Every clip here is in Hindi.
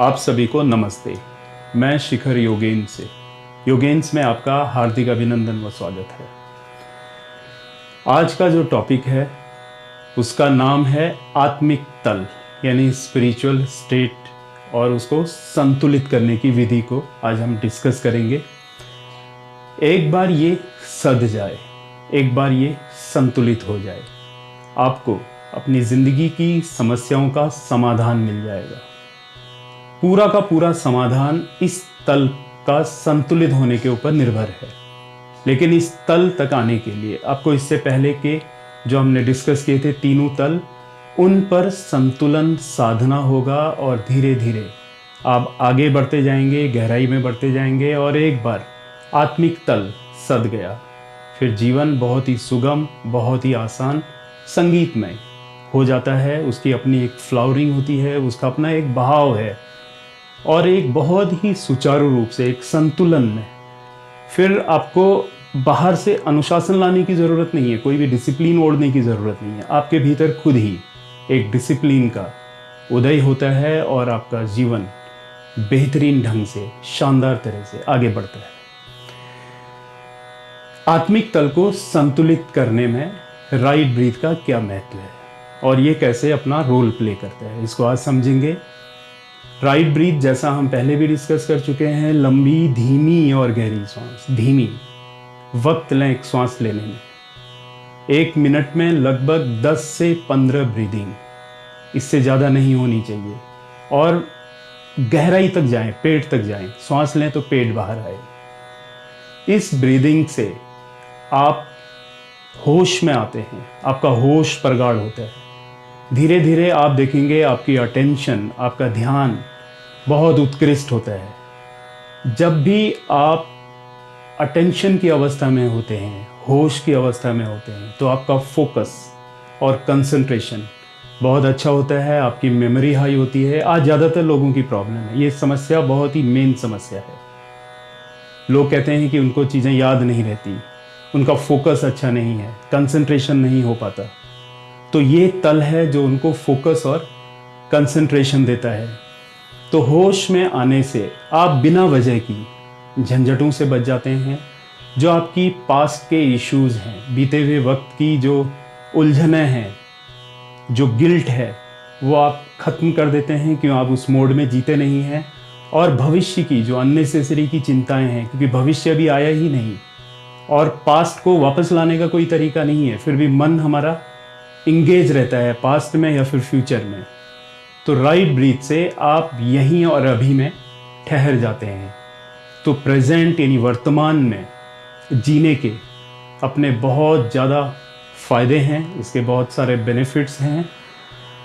आप सभी को नमस्ते। मैं शिखर योगेंस में आपका हार्दिक अभिनंदन व स्वागत है। आज का जो टॉपिक है उसका नाम है आत्मिक तल यानी स्पिरिचुअल स्टेट, और उसको संतुलित करने की विधि को आज हम डिस्कस करेंगे। एक बार ये सध जाए, एक बार ये संतुलित हो जाए, आपको अपनी ज़िंदगी की समस्याओं का समाधान मिल जाएगा। पूरा का पूरा समाधान इस तल का संतुलित होने के ऊपर निर्भर है। लेकिन इस तल तक आने के लिए आपको इससे पहले के जो हमने डिस्कस किए थे तीनों तल, उन पर संतुलन साधना होगा और धीरे धीरे आप आगे बढ़ते जाएंगे, गहराई में बढ़ते जाएंगे, और एक बार आत्मिक तल सध गया फिर जीवन बहुत ही सुगम, बहुत ही आसान, संगीतमय हो जाता है। उसकी अपनी एक फ्लावरिंग होती है, उसका अपना एक बहाव है, और एक बहुत ही सुचारू रूप से एक संतुलन में फिर आपको बाहर से अनुशासन लाने की ज़रूरत नहीं है, कोई भी डिसिप्लिन ओढ़ने की ज़रूरत नहीं है। आपके भीतर खुद ही एक डिसिप्लिन का उदय होता है और आपका जीवन बेहतरीन ढंग से, शानदार तरह से आगे बढ़ता है। आत्मिक तल को संतुलित करने में राइट ब्रीथ का क्या महत्व है और ये कैसे अपना रोल प्ले करता है, इसको आज समझेंगे। राइट ब्रीथ, जैसा हम पहले भी डिस्कस कर चुके हैं, लंबी, धीमी और गहरी सांस। धीमी, वक्त लें एक सांस लेने में। 1 मिनट में लगभग 10 से 15 ब्रीदिंग, इससे ज़्यादा नहीं होनी चाहिए। और गहराई तक जाएं, पेट तक जाएं। सांस लें तो पेट बाहर आए। इस ब्रीदिंग से आप होश में आते हैं, आपका होश प्रगाढ़ होता है। धीरे धीरे आप देखेंगे आपकी अटेंशन, आपका ध्यान बहुत उत्कृष्ट होता है। जब भी आप अटेंशन की अवस्था में होते हैं, होश की अवस्था में होते हैं, तो आपका फोकस और कंसंट्रेशन बहुत अच्छा होता है, आपकी मेमोरी हाई होती है। आज ज़्यादातर लोगों की प्रॉब्लम है, ये समस्या बहुत ही मेन समस्या है। लोग कहते हैं कि उनको चीज़ें याद नहीं रहती, उनका फोकस अच्छा नहीं है, कंसंट्रेशन नहीं हो पाता। तो ये तल है जो उनको फोकस और कंसंट्रेशन देता है। तो होश में आने से आप बिना वजह की झंझटों से बच जाते हैं। जो आपकी पास्ट के इश्यूज़ हैं, बीते हुए वक्त की जो उलझनें हैं, जो गिल्ट है, वो आप ख़त्म कर देते हैं, क्यों आप उस मोड में जीते नहीं हैं। और भविष्य की जो अननेसेसरी की चिंताएं हैं, क्योंकि भविष्य अभी आया ही नहीं और पास्ट को वापस लाने का कोई तरीका नहीं है, फिर भी मन हमारा इंगेज रहता है पास्ट में या फिर फ्यूचर में। तो राइट ब्रीथ से आप यहीं और अभी में ठहर जाते हैं। तो प्रेजेंट यानी वर्तमान में जीने के अपने बहुत ज़्यादा फ़ायदे हैं, इसके बहुत सारे बेनिफिट्स हैं।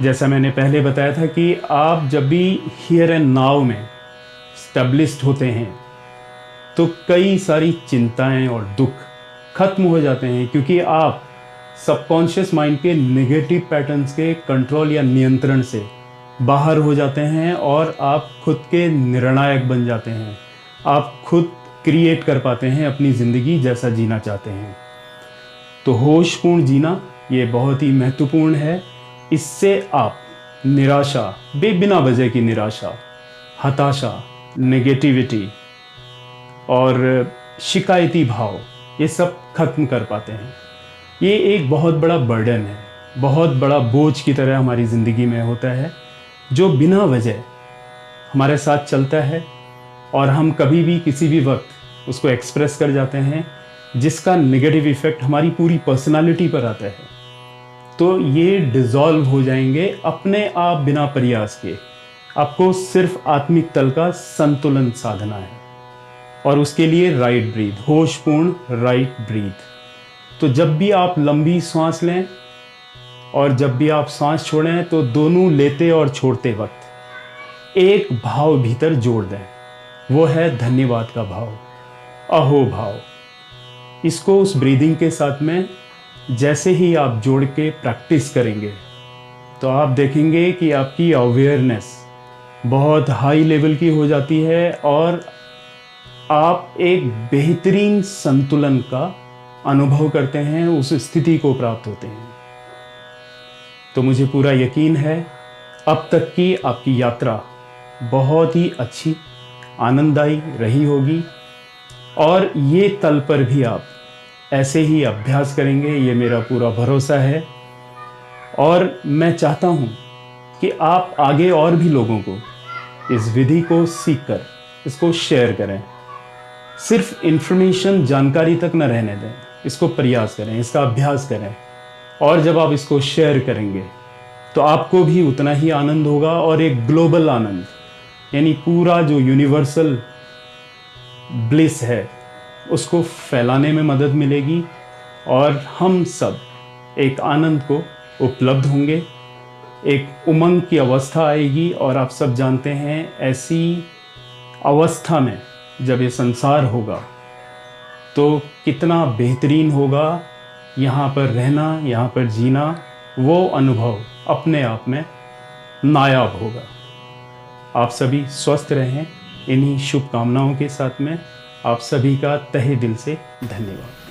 जैसा मैंने पहले बताया था कि आप जब भी हियर एंड नाउ में स्टेब्लिश्ड होते हैं तो कई सारी चिंताएं और दुख खत्म हो जाते हैं, क्योंकि आप सबकॉन्शियस माइंड के नेगेटिव पैटर्न्स के कंट्रोल या नियंत्रण से बाहर हो जाते हैं और आप खुद के निर्णायक बन जाते हैं। आप खुद क्रिएट कर पाते हैं अपनी ज़िंदगी जैसा जीना चाहते हैं। तो होशपूर्ण जीना ये बहुत ही महत्वपूर्ण है। इससे आप निराशा, बिना वजह की निराशा, हताशा, नेगेटिविटी और शिकायती भाव, ये सब खत्म कर पाते हैं। ये एक बहुत बड़ा बर्डन है, बहुत बड़ा बोझ की तरह हमारी ज़िंदगी में होता है, जो बिना वजह हमारे साथ चलता है और हम कभी भी किसी भी वक्त उसको एक्सप्रेस कर जाते हैं, जिसका नेगेटिव इफ़ेक्ट हमारी पूरी पर्सनालिटी पर आता है। तो ये डिज़ोल्व हो जाएंगे अपने आप बिना प्रयास के। आपको सिर्फ आत्मिक तल का संतुलन साधना है, और उसके लिए राइट ब्रीथ, होशपूर्ण राइट ब्रीथ। तो जब भी आप लंबी सांस लें और जब भी आप सांस छोड़ें, तो दोनों लेते और छोड़ते वक्त एक भाव भीतर जोड़ दें, वो है धन्यवाद का भाव, अहो भाव। इसको उस ब्रीदिंग के साथ में जैसे ही आप जोड़ के प्रैक्टिस करेंगे, तो आप देखेंगे कि आपकी अवेयरनेस बहुत हाई लेवल की हो जाती है और आप एक बेहतरीन संतुलन का अनुभव करते हैं, उस स्थिति को प्राप्त होते हैं। तो मुझे पूरा यकीन है अब तक की आपकी यात्रा बहुत ही अच्छी आनंददायी रही होगी और ये तल पर भी आप ऐसे ही अभ्यास करेंगे, ये मेरा पूरा भरोसा है। और मैं चाहता हूँ कि आप आगे और भी लोगों को इस विधि को सीखकर इसको शेयर करें। सिर्फ इन्फॉर्मेशन, जानकारी तक न रहने दें, इसको प्रयास करें, इसका अभ्यास करें। और जब आप इसको शेयर करेंगे तो आपको भी उतना ही आनंद होगा और एक ग्लोबल आनंद, यानी पूरा जो यूनिवर्सल ब्लिस है उसको फैलाने में मदद मिलेगी और हम सब एक आनंद को उपलब्ध होंगे। एक उमंग की अवस्था आएगी और आप सब जानते हैं ऐसी अवस्था में जब ये संसार होगा तो कितना बेहतरीन होगा यहाँ पर रहना, यहाँ पर जीना। वो अनुभव अपने आप में नायाब होगा। आप सभी स्वस्थ रहें, इन्हीं शुभकामनाओं के साथ में आप सभी का तहे दिल से धन्यवाद।